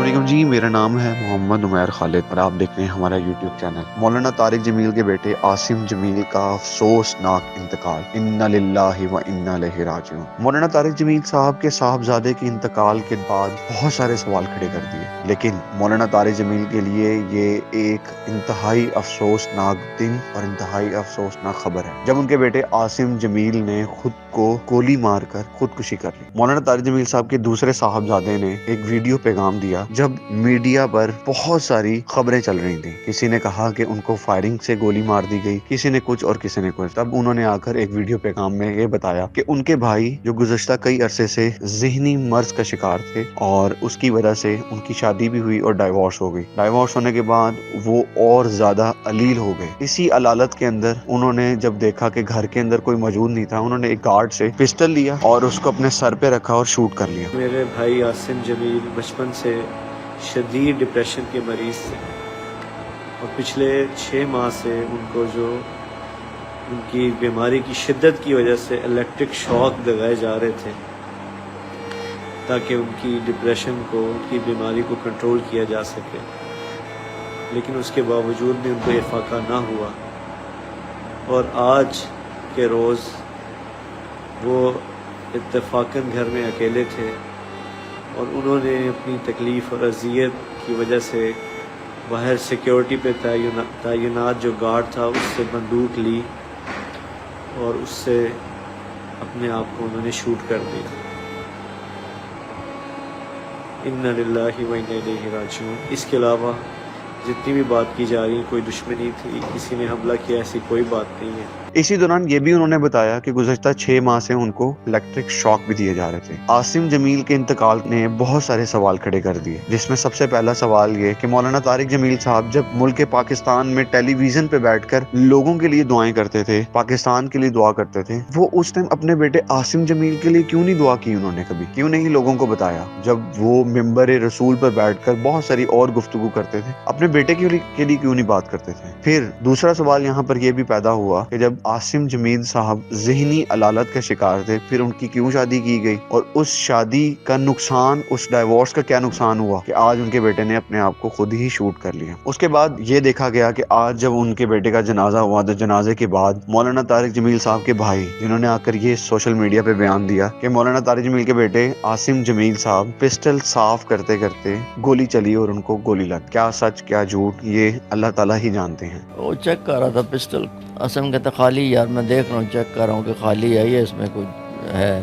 अस्सलाम जी, मेरा नाम है मोहम्मद उमैर खालिद और आप देख रहे हैं हमारा यूट्यूब चैनल। मौलाना तारिक जमील के बेटे आसिम जमील का अफसोसनाक इंतकाल, इन्ना लिल्लाहि व इन्ना इलैहि राजिऊन। मौलाना तारिक जमील साहब के साहबजादे के इंतकाल के बाद बहुत सारे सवाल खड़े कर दिए, लेकिन मौलाना तारिक जमील के लिए ये एक इंतहाई अफसोसनाक दिन और इंतहाई अफसोसनाक खबर है जब उनके बेटे आसिम जमील ने खुद को गोली मारकर खुदकुशी कर ली। मौलाना तारिक जमील साहब के दूसरे साहबजादे ने एक वीडियो पैगाम दिया जब मीडिया पर बहुत सारी खबरें चल रही थी। किसी ने कहा कि उनको फायरिंग से गोली मार दी गई, किसी ने कुछ और किसी ने कुछ। तब उन्होंने आकर एक वीडियो पैगाम में ये बताया कि उनके भाई जो गुज़श्ता कई अरसे से ज़हनी मर्ज का शिकार थे और उसकी वजह से उनकी शादी भी हुई और डाइवोर्स हो गई। डाइवोर्स होने के बाद वो और ज्यादा अलील हो गए। इसी अलालत के अंदर उन्होंने जब देखा कि घर के अंदर कोई मौजूद नहीं था, उन्होंने एक गार्ड से पिस्टल लिया और उसको अपने सर पे रखा और शूट कर लिया। मेरे भाई आसिम जमील बचपन से शदीद डिप्रेशन के मरीज थे और पिछले 6 माह से उनको जो उनकी बीमारी की शिद्दत की वजह से इलेक्ट्रिक शॉक लगाए जा रहे थे ताकि उनकी डिप्रेशन को, उनकी बीमारी को कंट्रोल किया जा सके, लेकिन उसके बावजूद भी उनको इफाका ना हुआ। और आज के रोज़ वो इत्तेफाकन घर में अकेले थे और उन्होंने अपनी तकलीफ़ और अज़ियत की वजह से बाहर सिक्योरिटी पे तैनात जो गार्ड था उससे बंदूक ली और उससे अपने आप को उन्होंने शूट कर दिया। इन्ना लिल्लाहि व इन्ना इलैहि राजिऊन। इसके अलावा जितनी भी बात की जा रही है, कोई दुश्मनी थी, किसी ने हमला किया, ऐसी कोई बात नहीं है। इसी दौरान ये भी उन्होंने बताया कि गुज़श्ता 6 माह से उनको इलेक्ट्रिक शॉक भी दिए जा रहे थे। आसिम जमील के इंतकाल ने बहुत सारे सवाल खड़े कर दिए, जिसमें सबसे पहला सवाल ये कि मौलाना तारिक जमील साहब जब मुल्क पाकिस्तान में टेलीविजन पे बैठकर लोगों के लिए दुआएं करते थे, पाकिस्तान के लिए दुआ करते थे, वो उस टाइम अपने बेटे आसिम जमील के लिए क्यों नहीं दुआ की? उन्होंने कभी क्यों नहीं लोगों को बताया? जब वो मिंबर रसूल पर बैठकर बहुत सारी और गुफ्तगू करते थे, अपने बेटे के लिए क्यों नहीं बात करते थे? फिर दूसरा सवाल यहाँ पर यह भी पैदा हुआ कि जब आसिम जमील साहब ज़हनी अलालत का शिकार थे, फिर उनकी क्यों शादी की गई और उस शादी का नुकसान, उस डाइवोर्स का क्या नुकसान हुआ कि आज उनके बेटे ने अपने आप को खुद ही शूट कर लिया। उसके बाद ये देखा गया कि आज जब उनके बेटे का जनाजा हुआ तो जनाजे के बाद मौलाना तारिक जमील साहब के भाई, जिन्होंने आकर ये सोशल मीडिया पे बयान दिया कि मौलाना तारिक जमील के बेटे आसिम जमील साहब पिस्टल साफ करते करते गोली चली और उनको गोली लग। क्या सच क्या झूठ ये अल्लाह ताला ही जानते हैं। वो चेक कर रहा था पिस्टल, आसिम कहता खाली, यार मैं देख रहा हूँ, चेक कर रहा हूँ कि खाली है, ये इसमें कुछ है।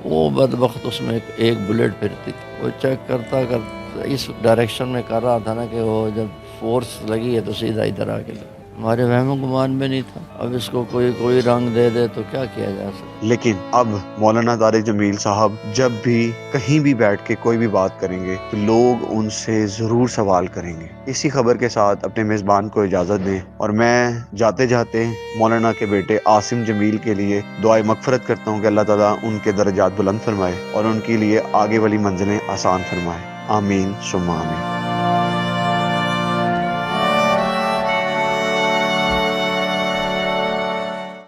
वो बदबख्त उसमें एक बुलेट फिरती थी। वो चेक करता करता इस डायरेक्शन में कर रहा था ना कि वो जब फोर्स लगी है तो सीधा इधर आके लगी। हमारे वहम गुमान में नहीं था। अब इसको कोई रंग दे दे तो क्या किया जा सकता। लेकिन अब मौलाना तारिक जमील साहब जब भी कहीं भी बैठ के कोई भी बात करेंगे तो लोग उनसे ज़रूर सवाल करेंगे। इसी खबर के साथ अपने मेज़बान को इजाज़त दें और मैं जाते जाते मौलाना के बेटे आसिम जमील के लिए दुआए मग़फ़िरत करता हूँ कि अल्लाह ताला उनके दर्जात बुलंद फरमाए और उनके लिए आगे वाली मंजिलें आसान फरमाए। आमीन सुम्मा आमीन।